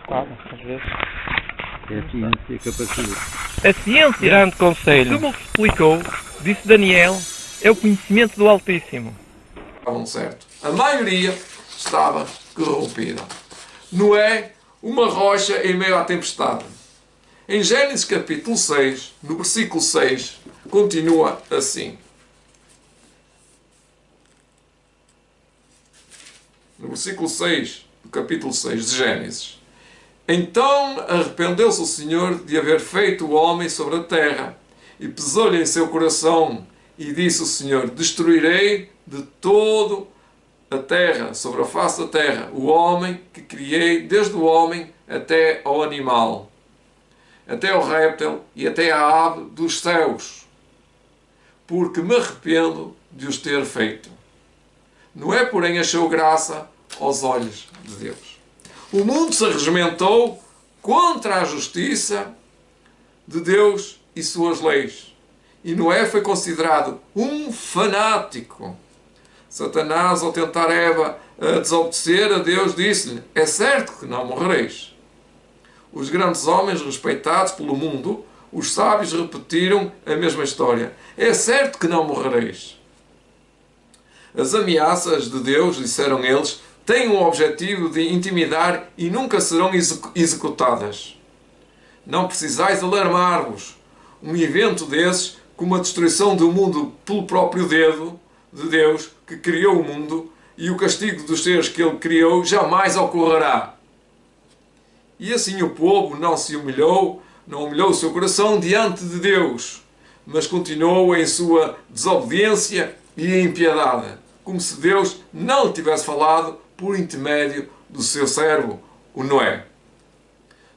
bocado, às vezes. É a ciência capacidade. A ciência, grande conselho, como explicou, disse Daniel, é o conhecimento do Altíssimo. Estavam certo. A maioria estava corrompida. Noé, uma rocha em meio à tempestade. Em Gênesis capítulo 6, no versículo 6, continua assim. No versículo 6 do capítulo 6 de Gênesis. Então arrependeu-se o Senhor de haver feito o homem sobre a terra, e pesou-lhe em seu coração, e disse o Senhor: destruirei de todo a terra, sobre a face da terra, o homem que criei, desde o homem até ao animal, até ao réptil e até à ave dos céus, porque me arrependo de os ter feito. Noé, porém, achou graça aos olhos de Deus. O mundo se regimentou contra a justiça de Deus e suas leis. E Noé foi considerado um fanático. Satanás, ao tentar Eva a desobedecer a Deus, disse-lhe: é certo que não morrereis. Os grandes homens respeitados pelo mundo, os sábios, repetiram a mesma história: é certo que não morrereis. As ameaças de Deus, disseram eles, têm o objetivo de intimidar e nunca serão executadas. Não precisais alarmar-vos. Um evento desses, como a destruição do mundo pelo próprio dedo de Deus, que criou o mundo, e o castigo dos seres que ele criou, jamais ocorrerá. E assim o povo não humilhou o seu coração diante de Deus, mas continuou em sua desobediência e impiedade, como se Deus não lhe tivesse falado por intermédio do seu servo, o Noé.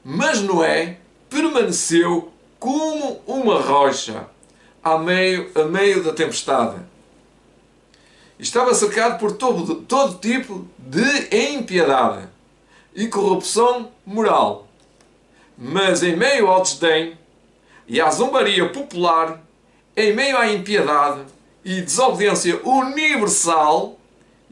Mas Noé permaneceu como uma rocha a meio da tempestade. Estava cercado por todo tipo de impiedade e corrupção moral. Mas em meio ao desdém e à zombaria popular, em meio à impiedade e desobediência universal,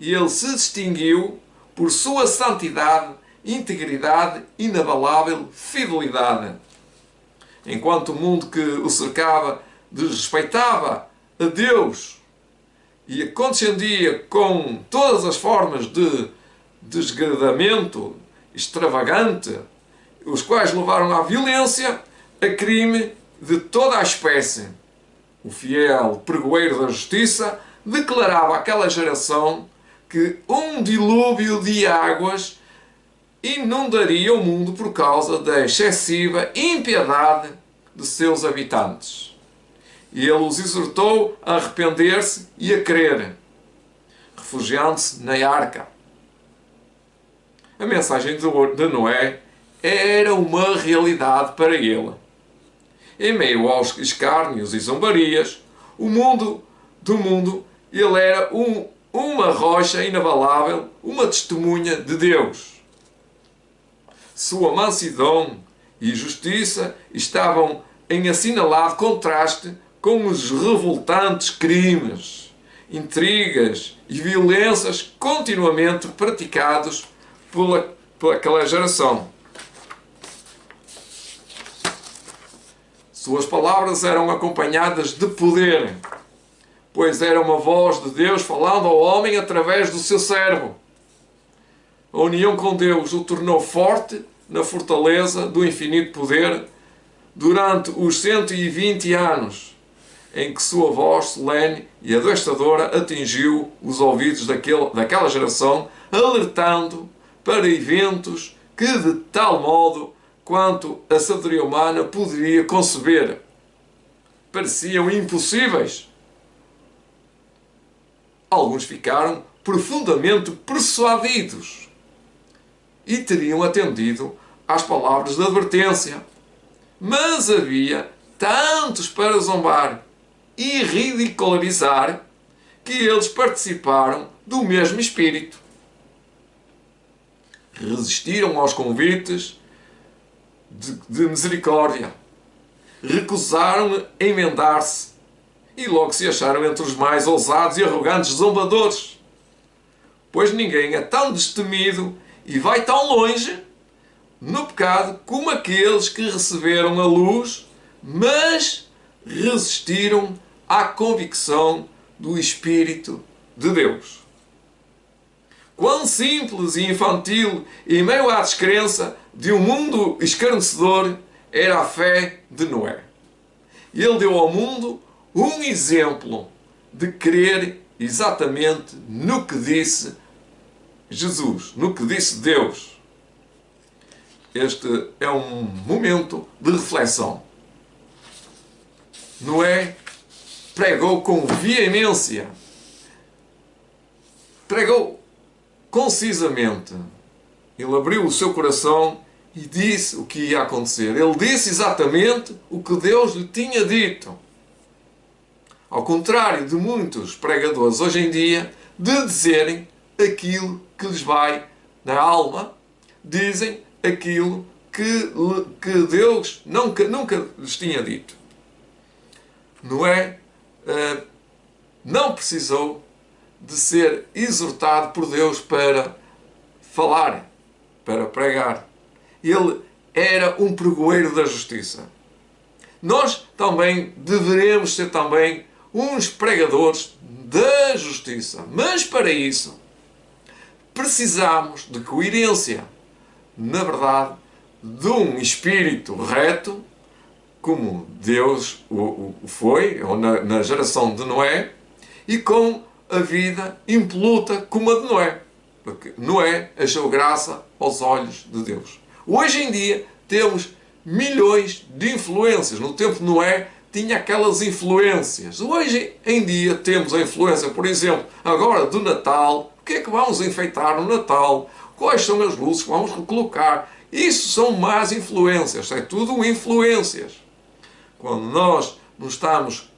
ele se distinguiu por sua santidade, integridade, inabalável fidelidade. Enquanto o mundo que o cercava desrespeitava a Deus e condescendia com todas as formas de desgradamento extravagante, os quais levaram à violência, a crime de toda a espécie. O fiel pregoeiro da justiça declarava àquela geração que um dilúvio de águas inundaria o mundo por causa da excessiva impiedade de seus habitantes. E ele os exortou a arrepender-se e a crer, refugiando-se na arca. A mensagem de Noé era uma realidade para ele. Em meio aos escárnios e zombarias, do mundo, ele era uma rocha inabalável, uma testemunha de Deus. Sua mansidão e justiça estavam em assinalado contraste com os revoltantes crimes, intrigas e violências continuamente praticados por aquela geração. Suas palavras eram acompanhadas de poder, pois era uma voz de Deus falando ao homem através do seu servo. A união com Deus o tornou forte na fortaleza do infinito poder durante os 120 anos em que sua voz solene e adestradora atingiu os ouvidos daquela geração, alertando para eventos que de tal modo quanto a sabedoria humana poderia conceber pareciam impossíveis. Alguns ficaram profundamente persuadidos e teriam atendido às palavras de advertência. Mas havia tantos para zombar e ridicularizar que eles participaram do mesmo espírito. Resistiram aos convites de misericórdia, recusaram emendar-se e logo se acharam entre os mais ousados e arrogantes zombadores. Pois ninguém é tão destemido e vai tão longe no pecado como aqueles que receberam a luz, mas resistiram à convicção do Espírito de Deus. Quão simples e infantil, em meio à descrença de um mundo escarnecedor, era a fé de Noé. Ele deu ao mundo um exemplo de crer exatamente no que disse Jesus, no que disse Deus. Este é um momento de reflexão. Noé pregou com veemência, pregou concisamente. Ele abriu o seu coração e disse o que ia acontecer. Ele disse exatamente o que Deus lhe tinha dito. Ao contrário de muitos pregadores hoje em dia, de dizerem aquilo que lhes vai na alma, dizem aquilo que Deus nunca lhes tinha dito. Noé não precisou de ser exortado por Deus para falar, para pregar. Ele era um pregoeiro da justiça. Nós também deveremos ser também uns pregadores da justiça. Mas para isso precisamos de coerência. Na verdade, de um espírito reto, como Deus o foi, ou na geração de Noé, e com a vida impoluta como a de Noé. Porque Noé achou graça aos olhos de Deus. Hoje em dia temos milhões de influências. No tempo de Noé tinha aquelas influências. Hoje em dia temos a influência, por exemplo, agora do Natal. O que é que vamos enfeitar no Natal? Quais são as luzes que vamos recolocar? Isso são más influências. É tudo influências. Quando nós não estamos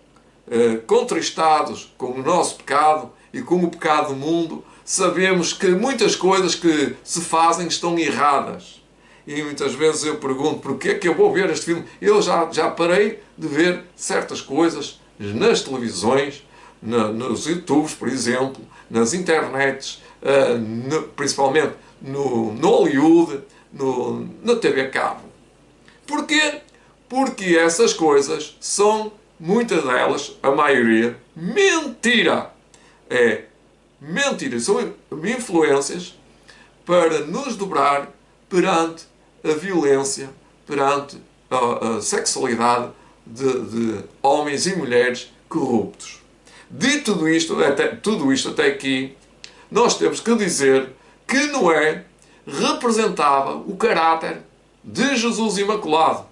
contristados com o nosso pecado e com o pecado do mundo, sabemos que muitas coisas que se fazem estão erradas. E muitas vezes eu pergunto, porquê é que eu vou ver este filme? Eu já parei de ver certas coisas nas televisões, nos YouTubes, por exemplo, nas internets, principalmente no Hollywood, na TV a cabo. Porquê? Porque essas coisas são, muitas delas, a maioria, mentira. É mentira, são influências para nos dobrar perante a violência, perante a sexualidade de homens e mulheres corruptos. Dito tudo isto até aqui, nós temos que dizer que Noé representava o caráter de Jesus Imaculado.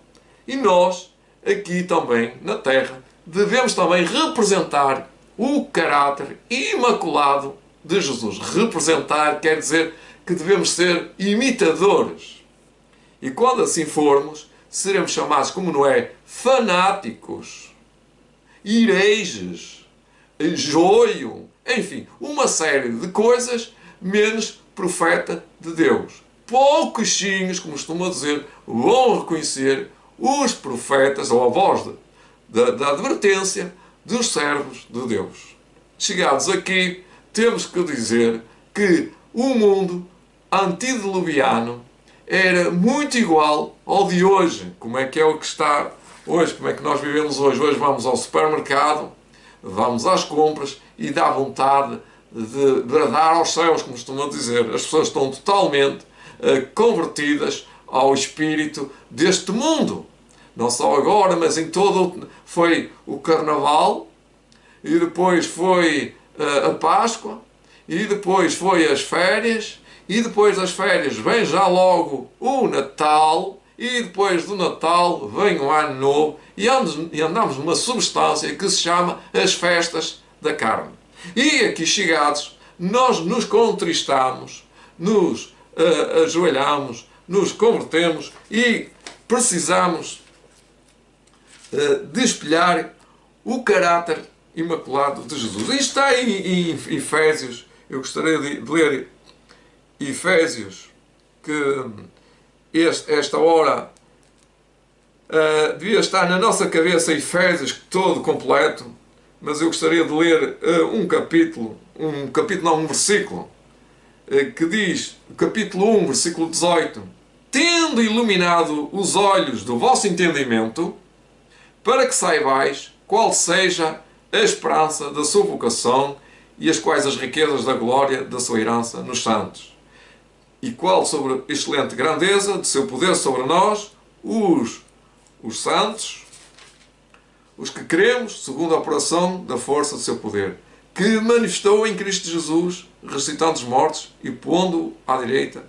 E nós, aqui também, na Terra, devemos também representar o caráter imaculado de Jesus. Representar quer dizer que devemos ser imitadores. E quando assim formos, seremos chamados, como Noé, fanáticos, hereges, joio, enfim, uma série de coisas, menos profeta de Deus. Pouquinhos, como costuma dizer, vão reconhecer os profetas, ou a voz da advertência dos servos de Deus. Chegados aqui, temos que dizer que o mundo antediluviano era muito igual ao de hoje. Como é que é o que está hoje? Como é que nós vivemos hoje? Hoje vamos ao supermercado, vamos às compras e dá vontade de bradar aos céus, como costuma dizer. As pessoas estão totalmente convertidas ao espírito deste mundo. Não só agora, mas em todo. Foi o Carnaval, e depois foi a Páscoa, e depois foi as férias, e depois das férias vem já logo o Natal, e depois do Natal vem o Ano Novo, e andamos numa substância que se chama as festas da carne. E aqui chegados, nós nos contristamos, nos ajoelhamos, nos convertemos e precisamos de espelhar o caráter imaculado de Jesus. Isto está em Efésios. Eu gostaria de ler Efésios, que esta hora devia estar na nossa cabeça Efésios todo completo, mas eu gostaria de ler um versículo, que diz, capítulo 1, versículo 18, tendo iluminado os olhos do vosso entendimento, para que saibais qual seja a esperança da sua vocação e as quais as riquezas da glória da sua herança nos santos, e qual sobre a excelente grandeza do seu poder sobre nós, os santos, os que cremos segundo a operação da força do seu poder, que manifestou em Cristo Jesus, ressuscitando os mortos e pondo à direita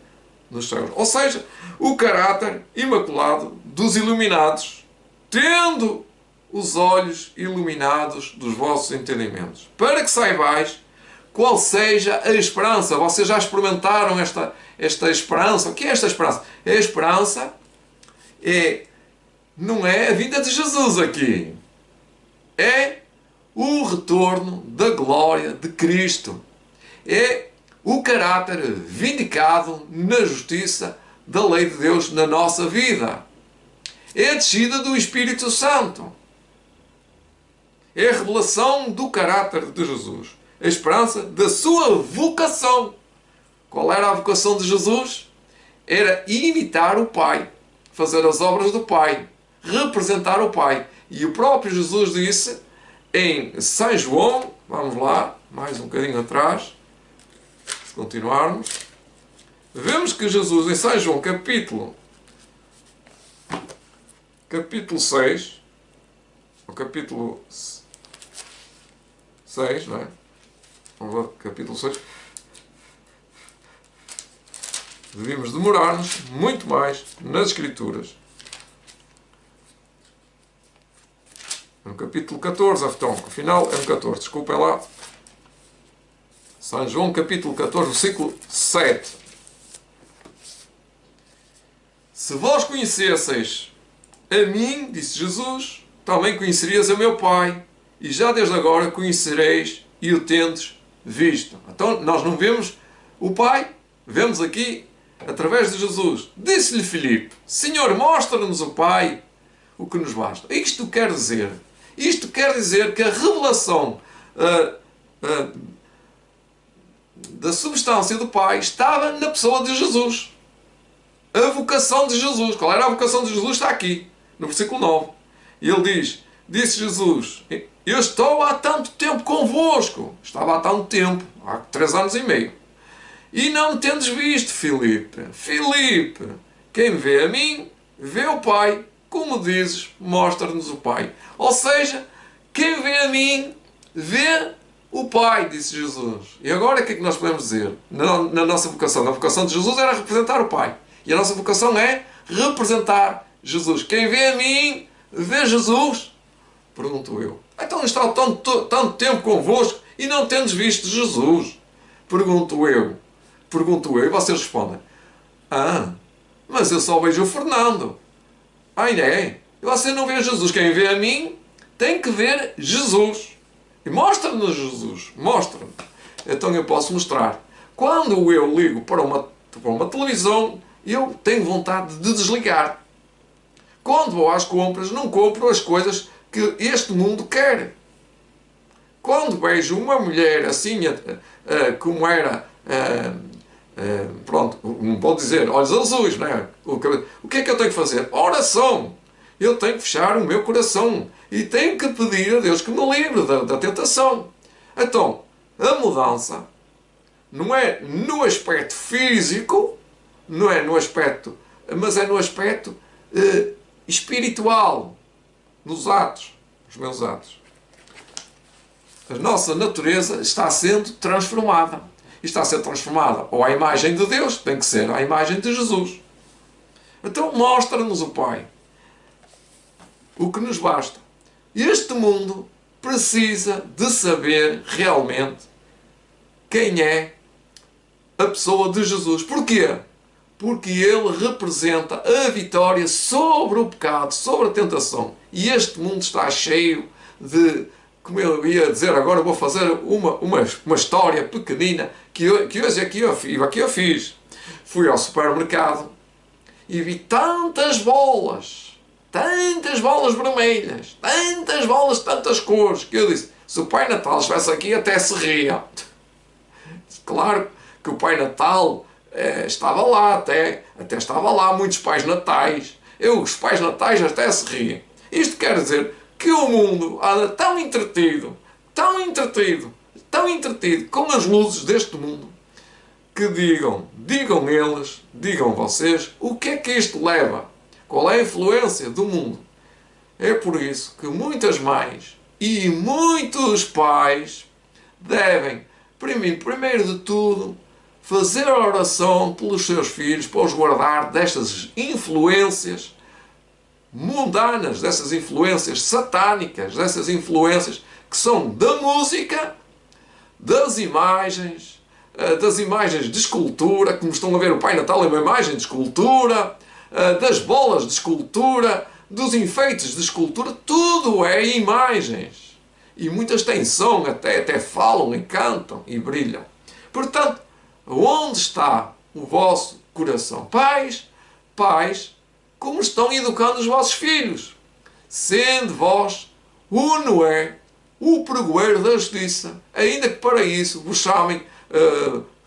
nos céus. Ou seja, o caráter imaculado dos iluminados, tendo os olhos iluminados dos vossos entendimentos, para que saibais qual seja a esperança. Vocês já experimentaram esta esperança? O que é esta esperança? A esperança não é a vinda de Jesus aqui. É o retorno da glória de Cristo. É o caráter vindicado na justiça da lei de Deus na nossa vida. É a descida do Espírito Santo. É a revelação do caráter de Jesus. A esperança da sua vocação. Qual era a vocação de Jesus? Era imitar o Pai, fazer as obras do Pai, representar o Pai. E o próprio Jesus disse em São João, vamos lá, mais um bocadinho atrás, se continuarmos, vemos que Jesus em São João capítulo 6, ou capítulo 6, não é? Vamos lá, capítulo 6. Devíamos demorar-nos muito mais nas Escrituras. No capítulo 14, então, afinal é no 14, desculpem lá. São João, capítulo 14, versículo 7. Se vós conhecesseis a mim, disse Jesus, também conhecerias a meu Pai, e já desde agora conhecereis e o tendes visto. Então, nós não vemos o Pai, vemos aqui através de Jesus. Disse-lhe Filipe: Senhor, mostra-nos o Pai, o que nos basta. Isto quer dizer que a revelação da substância do Pai estava na pessoa de Jesus. A vocação de Jesus. Qual era a vocação de Jesus? Está aqui, no versículo 9. E ele disse Jesus: eu estou há tanto tempo convosco. Estava há tanto tempo, há 3 anos e meio. E não me tendes visto, Filipe. Filipe, quem vê a mim, vê o Pai. Como dizes, mostra-nos o Pai. Ou seja, quem vê a mim, vê o Pai, disse Jesus. E agora o que é que nós podemos dizer? Na nossa vocação. A vocação de Jesus era representar o Pai. E a nossa vocação é representar Jesus. Quem vê a mim, vê Jesus? Pergunto eu. Então está tanto tempo convosco e não tendes visto Jesus? Pergunto eu. E vocês respondem: mas eu só vejo o Fernando. Ainda é? E você não vê Jesus. Quem vê a mim tem que ver Jesus. E mostra-nos Jesus. Mostra-me. Então eu posso mostrar. Quando eu ligo para uma televisão, eu tenho vontade de desligar. Quando vou às compras, não compro as coisas que este mundo quer. Quando vejo uma mulher assim, como era... pronto, não pode dizer olhos azuis, não é? O que é que eu tenho que fazer? Oração. Eu tenho que fechar o meu coração e tenho que pedir a Deus que me livre da tentação. Então, a mudança não é no aspecto físico, não é no aspecto, mas é no aspecto espiritual, nos atos, nos meus atos. A nossa natureza está sendo transformada. Está a ser transformada ou à imagem de Deus, tem que ser à imagem de Jesus. Então mostra-nos o Pai. O que nos basta. Este mundo precisa de saber realmente quem é a pessoa de Jesus. Porquê? Porque ele representa a vitória sobre o pecado, sobre a tentação. E este mundo está cheio de... Como eu ia dizer agora, vou fazer uma história pequenina que hoje aqui eu fiz. Fui ao supermercado e vi tantas bolas vermelhas, tantas bolas, tantas cores, que eu disse, se o Pai Natal estivesse aqui até se ria. Claro que o Pai Natal estava lá até estava lá, muitos pais natais. Os pais natais até se riem. Isto quer dizer que o mundo anda tão entretido com as luzes deste mundo, que digam eles, digam vocês, o que é que isto leva? Qual é a influência do mundo? É por isso que muitas mães e muitos pais devem, primeiro de tudo, fazer a oração pelos seus filhos, para os guardar destas influências mundanas, dessas influências satânicas, dessas influências que são da música, das imagens de escultura, como estão a ver, o Pai Natal é uma imagem de escultura, das bolas de escultura, dos enfeites de escultura, tudo é imagens. E muitas têm som, até falam e cantam e brilham. Portanto, onde está o vosso coração? Pais, como estão educando os vossos filhos? Sendo vós o Noé, o pregoeiro da justiça, ainda que para isso vos chamem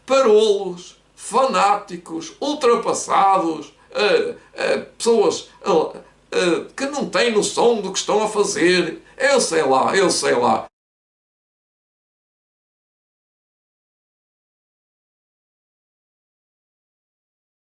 parolos, fanáticos, ultrapassados, pessoas que não têm noção do que estão a fazer. Eu sei lá.